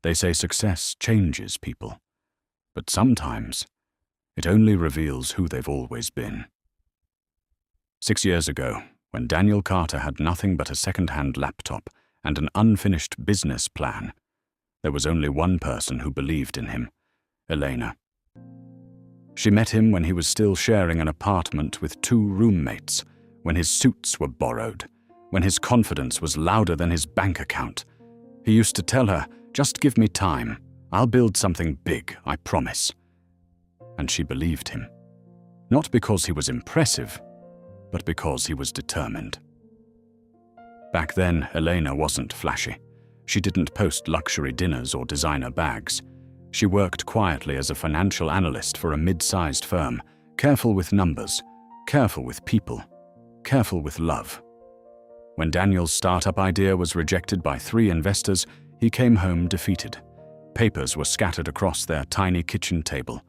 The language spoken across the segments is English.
They say success changes people, but sometimes it only reveals who they've always been. 6 years ago, when Daniel Carter had nothing but a second-hand laptop and an unfinished business plan, there was only one person who believed in him, Elena. She met him when he was still sharing an apartment with 2 roommates, when his suits were borrowed, when his confidence was louder than his bank account. He used to tell her, "Just give me time. I'll build something big, I promise." And she believed him. Not because he was impressive, but because he was determined. Back then, Elena wasn't flashy. She didn't post luxury dinners or designer bags. She worked quietly as a financial analyst for a mid-sized firm, careful with numbers, careful with people, careful with love. When Daniel's startup idea was rejected by 3 investors, he came home defeated. Papers were scattered across their tiny kitchen table.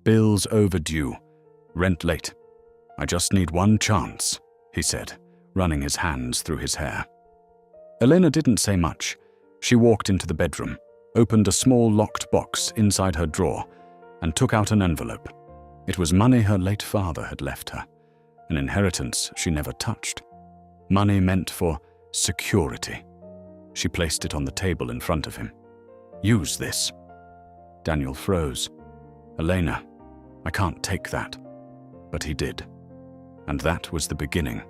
Bills overdue, rent late. "I just need one chance," he said, running his hands through his hair. Elena didn't say much. She walked into the bedroom, opened a small locked box inside her drawer, and took out an envelope. It was money her late father had left her, an inheritance she never touched. Money meant for security. She placed it on the table in front of him. "Use this." Daniel froze. "Elena, I can't take that." But he did. And that was the beginning.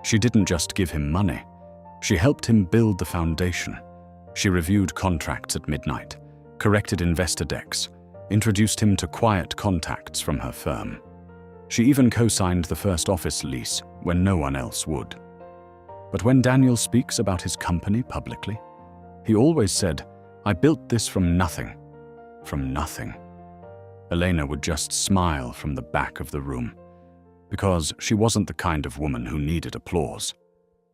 She didn't just give him money. She helped him build the foundation. She reviewed contracts at midnight, corrected investor decks, introduced him to quiet contacts from her firm. She even co-signed the first office lease when no one else would. But when Daniel speaks about his company publicly, he always said, "I built this from nothing." From nothing. Elena would just smile from the back of the room, because she wasn't the kind of woman who needed applause.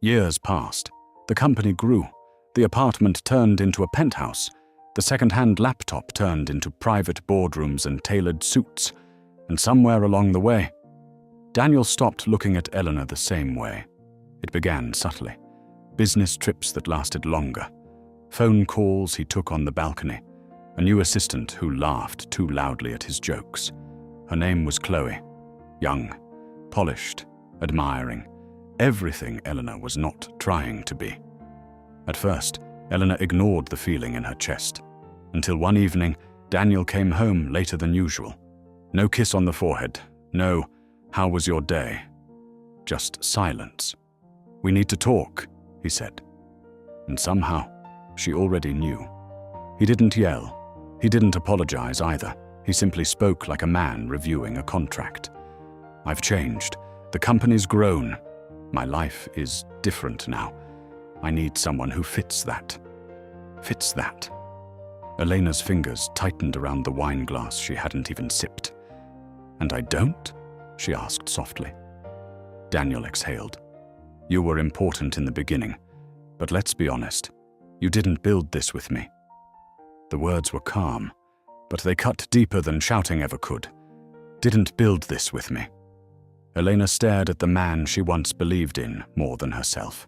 Years passed. The company grew. The apartment turned into a penthouse. The second-hand laptop turned into private boardrooms and tailored suits. And somewhere along the way, Daniel stopped looking at Elena the same way. It began subtly. Business trips that lasted longer. Phone calls he took on the balcony. A new assistant who laughed too loudly at his jokes. Her name was Chloe. Young, polished, admiring. Everything Elena was not trying to be. At first, Elena ignored the feeling in her chest, until one evening, Daniel came home later than usual. No kiss on the forehead, no, "How was your day?" Just silence. "We need to talk," he said. And somehow, she already knew. He didn't yell. He didn't apologize either. He simply spoke like a man reviewing a contract. "I've changed. The company's grown. My life is different now. I need someone who fits that." Fits that. Elena's fingers tightened around the wine glass she hadn't even sipped. "And I don't?" she asked softly. Daniel exhaled. "You were important in the beginning, but let's be honest, you didn't build this with me." The words were calm, but they cut deeper than shouting ever could. "Didn't build this with me." Elena stared at the man she once believed in more than herself,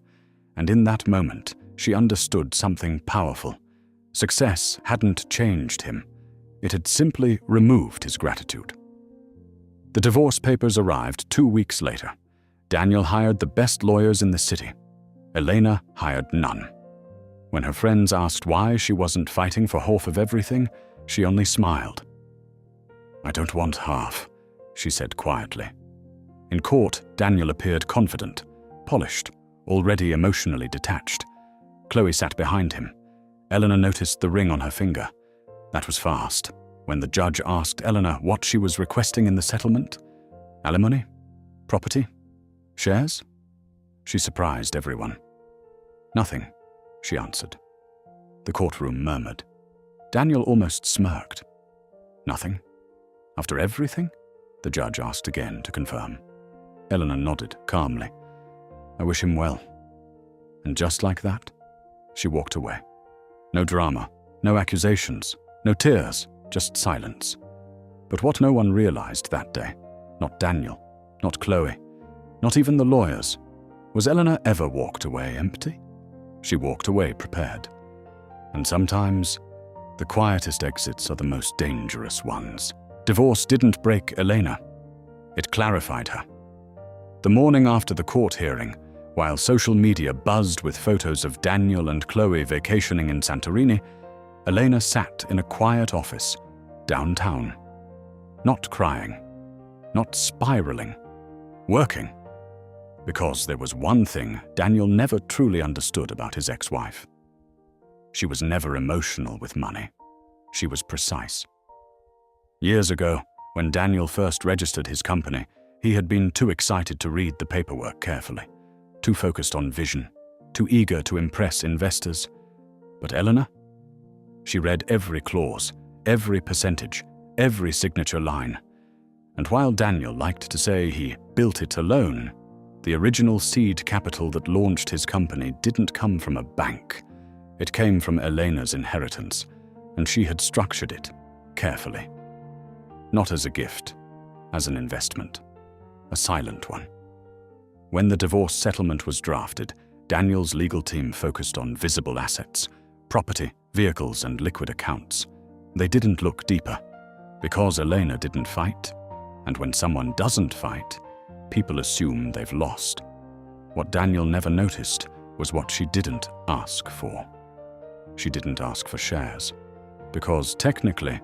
and in that moment, she understood something powerful. Success hadn't changed him. It had simply removed his gratitude. The divorce papers arrived 2 weeks later. Daniel hired the best lawyers in the city. Elena hired none. When her friends asked why she wasn't fighting for half of everything, she only smiled. "I don't want half," she said quietly. In court, Daniel appeared confident, polished, already emotionally detached. Chloe sat behind him. Elena noticed the ring on her finger. That was fast. When the judge asked Elena what she was requesting in the settlement, alimony? Property? Shares? She surprised everyone. "Nothing," she answered. The courtroom murmured. Daniel almost smirked. "Nothing? After everything?" the judge asked again to confirm. Elena nodded calmly. "I wish him well." And just like that, she walked away. No drama, no accusations, no tears, just silence. But what no one realized that day, not Daniel, not Chloe, not even the lawyers, was Elena ever walked away empty? She walked away prepared. And sometimes, The quietest exits are the most dangerous ones. Divorce didn't break Elena. It clarified her. The morning after the court hearing, while social media buzzed with photos of Daniel and Chloe vacationing in Santorini, Elena sat in a quiet office, downtown. Not crying, not spiraling, working. Because there was one thing Daniel never truly understood about his ex-wife. She was never emotional with money. She was precise. Years ago, when Daniel first registered his company, he had been too excited to read the paperwork carefully, too focused on vision, too eager to impress investors. But Eleanor? She read every clause, every percentage, every signature line. And while Daniel liked to say he built it alone, the original seed capital that launched his company didn't come from a bank. It came from Elena's inheritance, and she had structured it carefully. Not as a gift, as an investment, a silent one. When the divorce settlement was drafted, Daniel's legal team focused on visible assets, property, vehicles, and liquid accounts. They didn't look deeper, because Elena didn't fight, and when someone doesn't fight, people assume they've lost. What Daniel never noticed was what she didn't ask for. She didn't ask for shares, because technically,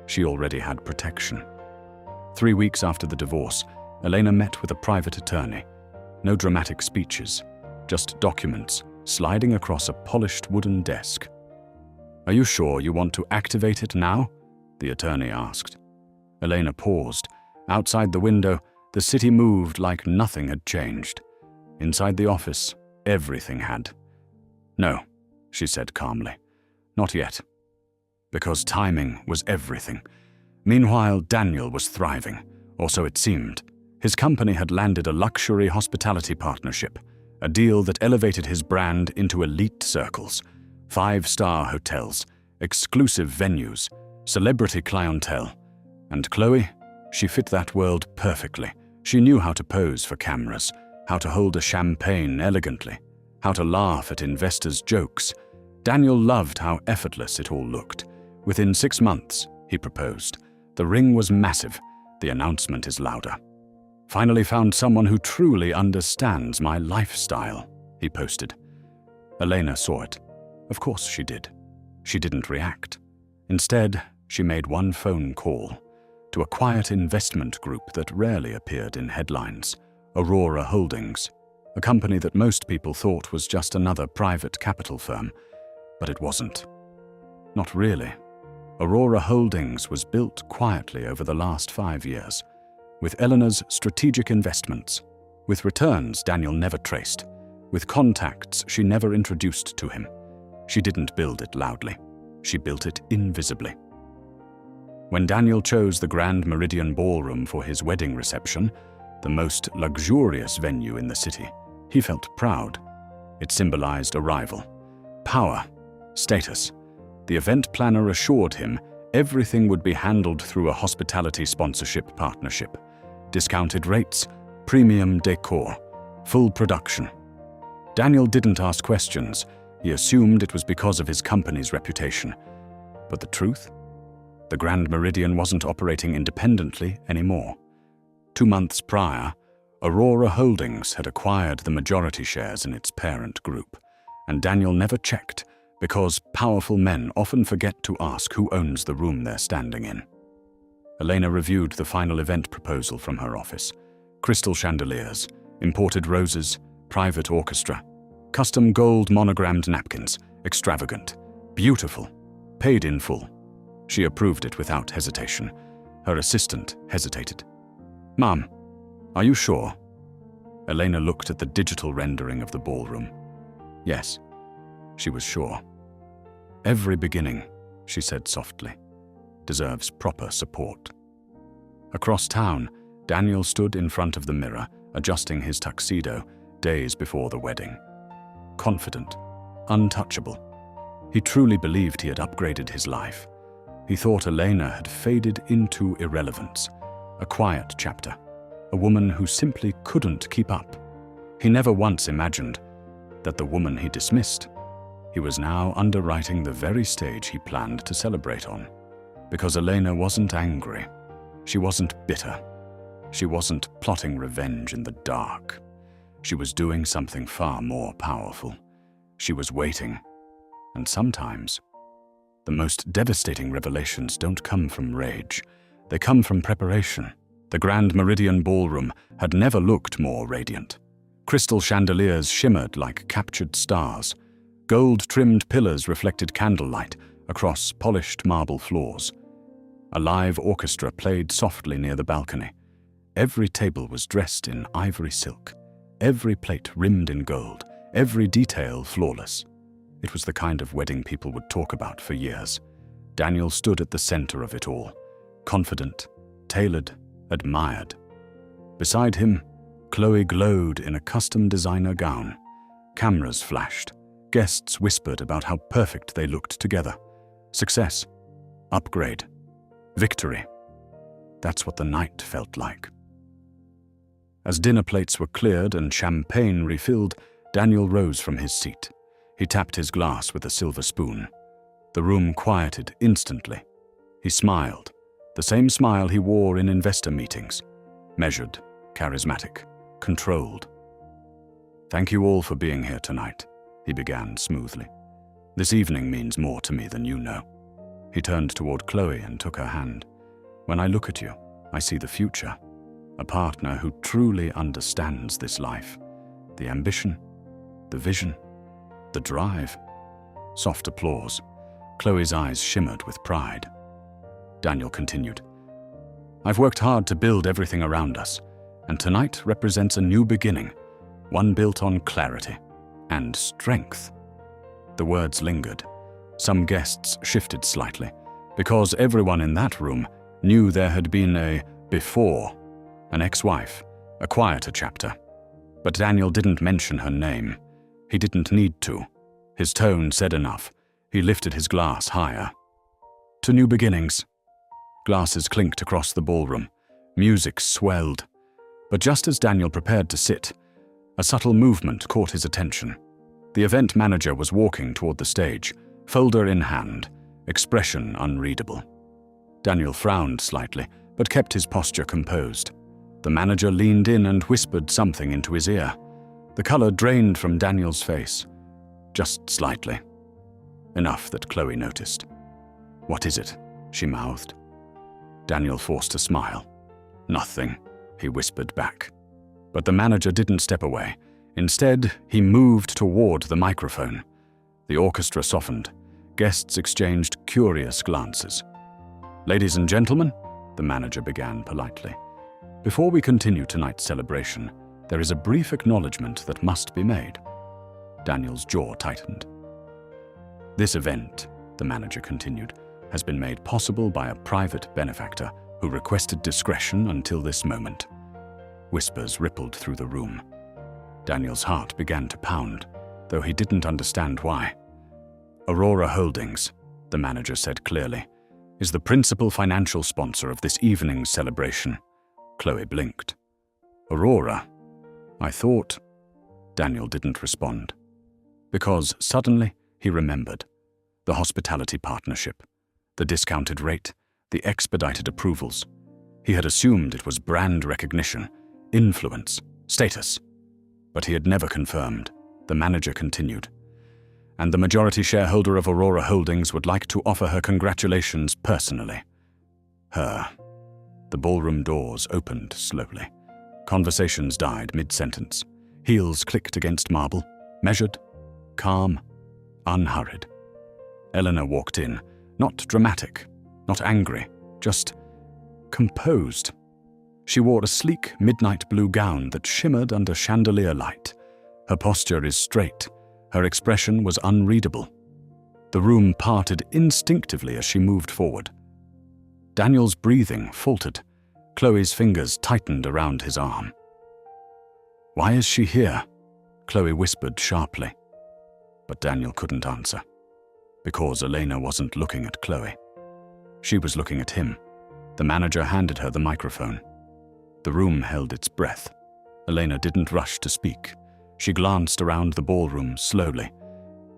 she already had protection. 3 weeks after the divorce, Elena met with a private attorney. No dramatic speeches, just documents sliding across a polished wooden desk. "Are you sure you want to activate it now?" the attorney asked. Elena paused. Outside the window, the city moved like nothing had changed. Inside the office, everything had. "No," she said calmly. "Not yet." Because timing was everything. Meanwhile, Daniel was thriving, or so it seemed. His company had landed a luxury hospitality partnership, a deal that elevated his brand into elite circles, 5-star hotels, exclusive venues, celebrity clientele. And Chloe, she fit that world perfectly. She knew how to pose for cameras, how to hold a champagne elegantly, how to laugh at investors' jokes. Daniel loved how effortless it all looked. Within 6 months, he proposed. The ring was massive. The announcement is louder. "Finally found someone who truly understands my lifestyle," he posted. Elena saw it. Of course she did. She didn't react. Instead, she made one phone call to a quiet investment group that rarely appeared in headlines, Aurora Holdings, a company that most people thought was just another private capital firm. But it wasn't. Not really. Aurora Holdings was built quietly over the last 5 years, with Eleanor's strategic investments, with returns Daniel never traced, with contacts she never introduced to him. She didn't build it loudly. She built it invisibly. When Daniel chose the Grand Meridian Ballroom for his wedding reception, the most luxurious venue in the city, he felt proud. It symbolized arrival, power, status. The event planner assured him everything would be handled through a hospitality sponsorship partnership. Discounted rates, premium decor, full production. Daniel didn't ask questions. He assumed it was because of his company's reputation. But the truth? The Grand Meridian wasn't operating independently anymore. 2 months prior, Aurora Holdings had acquired the majority shares in its parent group, and Daniel never checked, because powerful men often forget to ask who owns the room they're standing in. Elena reviewed the final event proposal from her office. Crystal chandeliers, imported roses, private orchestra, custom gold monogrammed napkins, extravagant, beautiful, paid in full. She approved it without hesitation. Her assistant hesitated. "Ma'am, are you sure?" Elena looked at the digital rendering of the ballroom. Yes, she was sure. "Every beginning," she said softly, "deserves proper support." Across town, Daniel stood in front of the mirror, adjusting his tuxedo, days before the wedding. Confident, untouchable. He truly believed he had upgraded his life. He thought Elena had faded into irrelevance, a quiet chapter, a woman who simply couldn't keep up. He never once imagined that the woman he dismissed He was now underwriting the very stage he planned to celebrate on. Because Elena wasn't angry. She wasn't bitter. She wasn't plotting revenge in the dark. She was doing something far more powerful. She was waiting. And sometimes, the most devastating revelations don't come from rage. They come from preparation. The Grand Meridian Ballroom had never looked more radiant. Crystal chandeliers shimmered like captured stars. Gold-trimmed pillars reflected candlelight across polished marble floors. A live orchestra played softly near the balcony. Every table was dressed in ivory silk, every plate rimmed in gold, every detail flawless. It was the kind of wedding people would talk about for years. Daniel stood at the center of it all, confident, tailored, admired. Beside him, Chloe glowed in a custom designer gown. Cameras flashed. Guests whispered about how perfect they looked together. Success, upgrade, victory. That's what the night felt like. As dinner plates were cleared and champagne refilled, Daniel rose from his seat. He tapped his glass with a silver spoon. The room quieted instantly. He smiled, the same smile he wore in investor meetings. Measured, charismatic, controlled. "Thank you all for being here tonight," he began smoothly. "This evening means more to me than you know." He turned toward Chloe and took her hand. "When I look at you, I see the future. A partner who truly understands this life. The ambition, the vision, the drive." Soft applause. Chloe's eyes shimmered with pride. Daniel continued. "I've worked hard to build everything around us, and tonight represents a new beginning, one built on clarity and strength." The words lingered. Some guests shifted slightly, because everyone in that room knew there had been a before, an ex-wife, a quieter chapter. But Daniel didn't mention her name. He didn't need to. His tone said enough. He lifted his glass higher. "To new beginnings." Glasses clinked across the ballroom. Music swelled. But just as Daniel prepared to sit, a subtle movement caught his attention. The event manager was walking toward the stage, folder in hand, expression unreadable. Daniel frowned slightly, but kept his posture composed. The manager leaned in and whispered something into his ear. The color drained from Daniel's face, just slightly. Enough that Chloe noticed. "What is it?" she mouthed. Daniel forced a smile. "Nothing," he whispered back. But the manager didn't step away. Instead, he moved toward the microphone. The orchestra softened. Guests exchanged curious glances. "Ladies and gentlemen," the manager began politely, "before we continue tonight's celebration, there is a brief acknowledgement that must be made." Daniel's jaw tightened. "This event," the manager continued, "has been made possible by a private benefactor who requested discretion until this moment." Whispers rippled through the room. Daniel's heart began to pound, though he didn't understand why. "Aurora Holdings," the manager said clearly, "is the principal financial sponsor of this evening's celebration." Chloe blinked. "Aurora? I thought—" Daniel didn't respond. Because suddenly he remembered. The hospitality partnership, the discounted rate, the expedited approvals. He had assumed it was brand recognition, influence, status. But he had never confirmed. The manager continued. "And the majority shareholder of Aurora Holdings would like to offer her congratulations personally." Her. The ballroom doors opened slowly. Conversations died mid-sentence. Heels clicked against marble, measured, calm, unhurried. Eleanor walked in, not dramatic, not angry, just composed. She wore a sleek midnight blue gown that shimmered under chandelier light. Her posture is straight. Her expression was unreadable. The room parted instinctively as she moved forward. Daniel's breathing faltered. Chloe's fingers tightened around his arm. "Why is she here?" Chloe whispered sharply. But Daniel couldn't answer. Because Elena wasn't looking at Chloe. She was looking at him. The manager handed her the microphone. The room held its breath. Elena didn't rush to speak. She glanced around the ballroom slowly.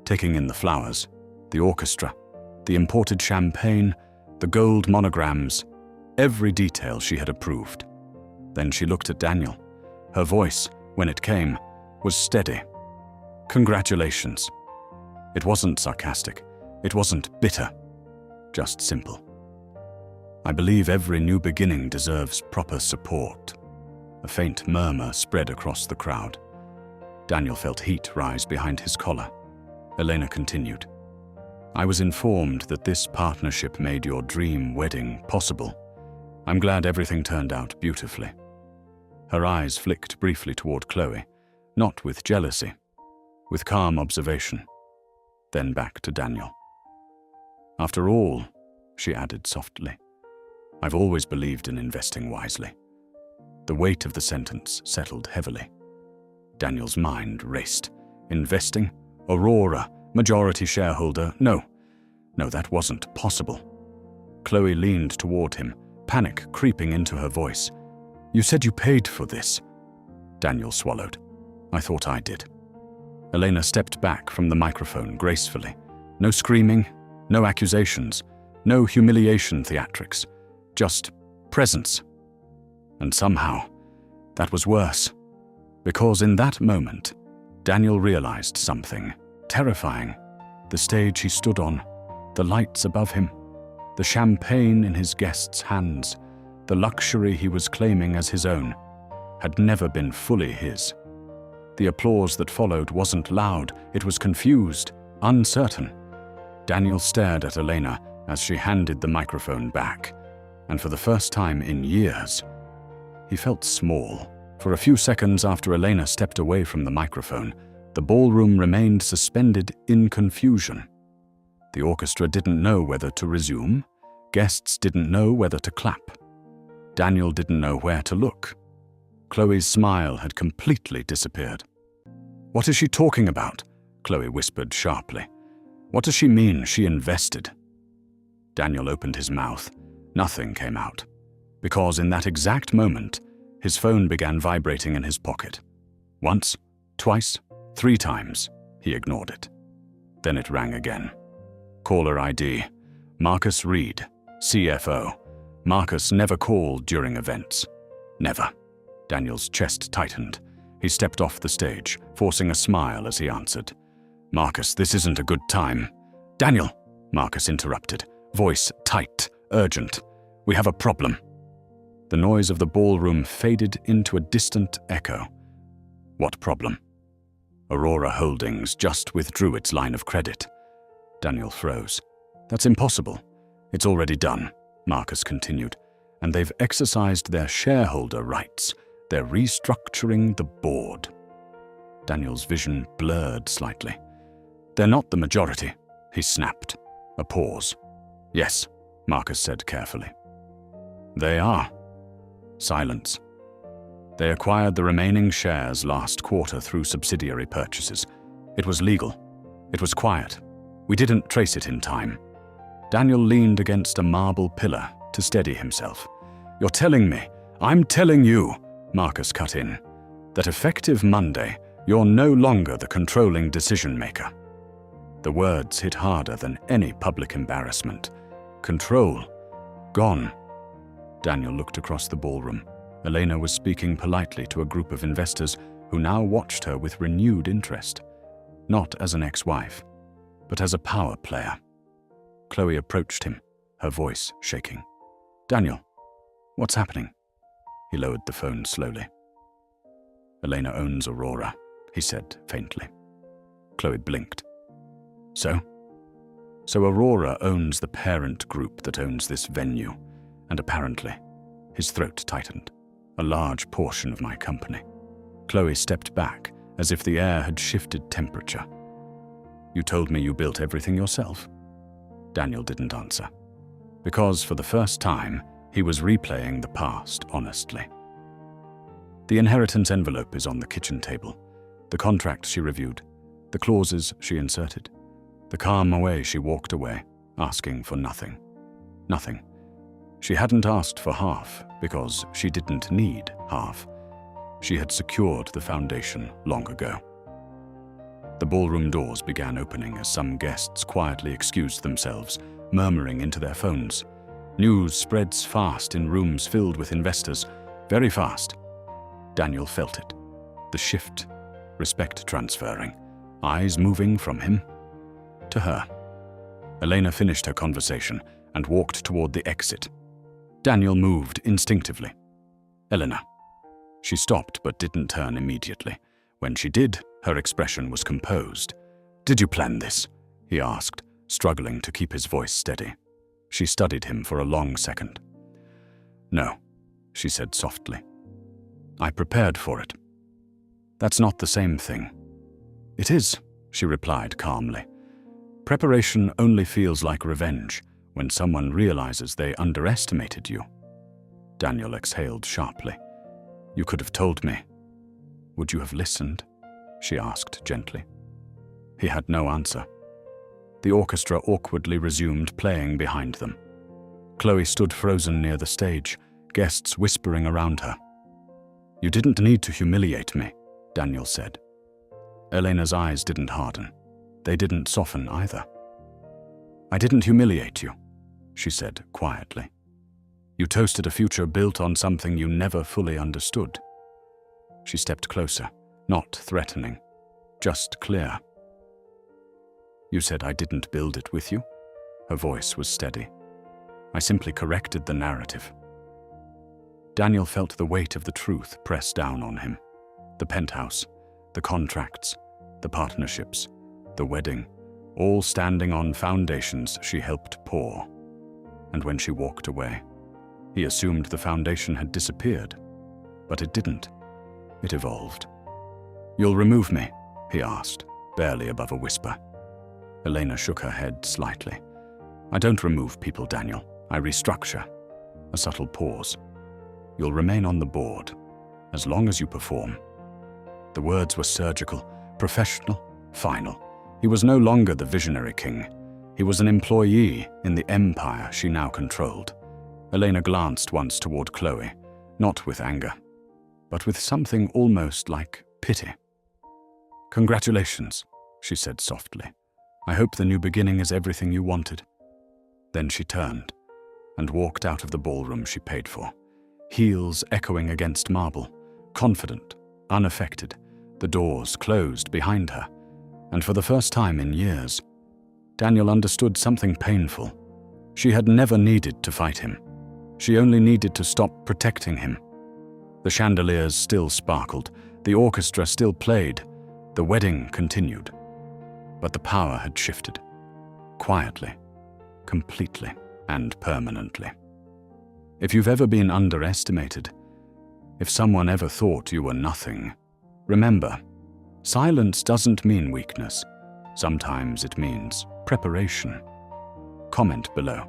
taking in the flowers, the orchestra, the imported champagne, the gold monograms, every detail she had approved. Then she looked at Daniel. Her voice, when it came, was steady. "Congratulations." It wasn't sarcastic. It wasn't bitter. Just simple. "I believe every new beginning deserves proper support." A faint murmur spread across the crowd. Daniel felt heat rise behind his collar. Elena continued. "I was informed that this partnership made your dream wedding possible. I'm glad everything turned out beautifully." Her eyes flicked briefly toward Chloe, not with jealousy, with calm observation. Then back to Daniel. "After all," she added softly, "I've always believed in investing wisely." The weight of the sentence settled heavily. Daniel's mind raced. Investing? Aurora? Majority shareholder? No, that wasn't possible. Chloe leaned toward him, panic creeping into her voice. "You said you paid for this." Daniel swallowed. "I thought I did." Elena stepped back from the microphone gracefully. No screaming, no accusations, no humiliation theatrics, just presence. And somehow, that was worse, because in that moment, Daniel realized something terrifying. The stage he stood on, the lights above him, the champagne in his guests' hands, the luxury he was claiming as his own, had never been fully his. The applause that followed wasn't loud, it was confused, uncertain. Daniel stared at Elena as she handed the microphone back, and for the first time in years, he felt small. For a few seconds after Elena stepped away from the microphone, the ballroom remained suspended in confusion. The orchestra didn't know whether to resume, guests didn't know whether to clap. Daniel didn't know where to look. Chloe's smile had completely disappeared. "What is she talking about?" Chloe whispered sharply. "What does she mean she invested?" Daniel opened his mouth. Nothing came out, because in that exact moment, his phone began vibrating in his pocket. Once, twice, 3 times, he ignored it. Then it rang again. Caller ID, Marcus Reed, CFO. Marcus never called during events. Never. Daniel's chest tightened. He stepped off the stage, forcing a smile as he answered. "Marcus, this isn't a good time." "Daniel," Marcus interrupted, voice tight, urgent. "We have a problem." The noise of the ballroom faded into a distant echo. What problem? Aurora Holdings just withdrew its line of credit. Daniel froze. "That's impossible. It's already done," Marcus continued, "and they've exercised their shareholder rights. They're restructuring the board." Daniel's vision blurred slightly. "They're not the majority," he snapped. A pause. "Yes," Marcus said carefully. "They are." Silence. "They acquired the remaining shares last quarter through subsidiary purchases. It was legal. It was quiet. We didn't trace it in time." Daniel leaned against a marble pillar to steady himself. "You're telling me, I'm telling you," Marcus cut in, "that effective Monday, you're no longer the controlling decision-maker." The words hit harder than any public embarrassment. Control. Gone. Daniel looked across the ballroom. Elena was speaking politely to a group of investors who now watched her with renewed interest. Not as an ex-wife, but as a power player. Chloe approached him, her voice shaking. "Daniel, what's happening?" He lowered the phone slowly. "Elena owns Aurora," he said faintly. Chloe blinked. So Aurora owns the parent group that owns this venue, and apparently, his throat tightened, a large portion of my company. Chloe stepped back, as if the air had shifted temperature. "You told me you built everything yourself?" Daniel didn't answer, because for the first time, he was replaying the past honestly. The inheritance envelope is on the kitchen table, the contract she reviewed, the clauses she inserted, the calm way she walked away, asking for nothing. Nothing. She hadn't asked for half because she didn't need half. She had secured the foundation long ago. The ballroom doors began opening as some guests quietly excused themselves, murmuring into their phones. News spreads fast in rooms filled with investors, very fast. Daniel felt it. The shift, respect transferring, eyes moving from him to her. Elena finished her conversation and walked toward the exit. Daniel moved instinctively. Elena. She stopped but didn't turn immediately. When she did, her expression was composed. "Did you plan this?" he asked, struggling to keep his voice steady. She studied him for a long second. "No," she said softly. "I prepared for it." "That's not the same thing." "It is," she replied calmly. "Preparation only feels like revenge when someone realizes they underestimated you." Daniel exhaled sharply. "You could have told me." "Would you have listened?" she asked gently. He had no answer. The orchestra awkwardly resumed playing behind them. Chloe stood frozen near the stage, guests whispering around her. "You didn't need to humiliate me," Daniel said. Elena's eyes didn't harden. They didn't soften either. "I didn't humiliate you," she said quietly. "You toasted a future built on something you never fully understood." She stepped closer, not threatening, just clear. "You said I didn't build it with you?" Her voice was steady. "I simply corrected the narrative." Daniel felt the weight of the truth press down on him. The penthouse, the contracts, the partnerships, the wedding, all standing on foundations she helped pour. And when she walked away, he assumed the foundation had disappeared. But it didn't. It evolved. "You'll remove me?" he asked, barely above a whisper. Elena shook her head slightly. "I don't remove people, Daniel. I restructure." A subtle pause. "You'll remain on the board, as long as you perform." The words were surgical, professional, final. He was no longer the visionary king. He was an employee in the empire she now controlled. Elena glanced once toward Chloe, not with anger, but with something almost like pity. "Congratulations," she said softly. "I hope the new beginning is everything you wanted." Then she turned and walked out of the ballroom she paid for, heels echoing against marble, confident, unaffected, the doors closed behind her. And for the first time in years, Daniel understood something painful. She had never needed to fight him. She only needed to stop protecting him. The chandeliers still sparkled, the orchestra still played, the wedding continued. But the power had shifted. Quietly, completely, and permanently. If you've ever been underestimated, if someone ever thought you were nothing, remember, silence doesn't mean weakness. Sometimes it means preparation. Comment below.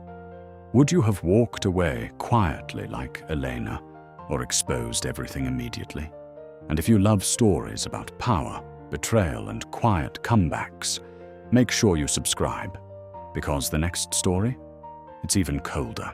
Would you have walked away quietly like Elena, or exposed everything immediately? And if you love stories about power, betrayal, and quiet comebacks, make sure you subscribe, because the next story, it's even colder.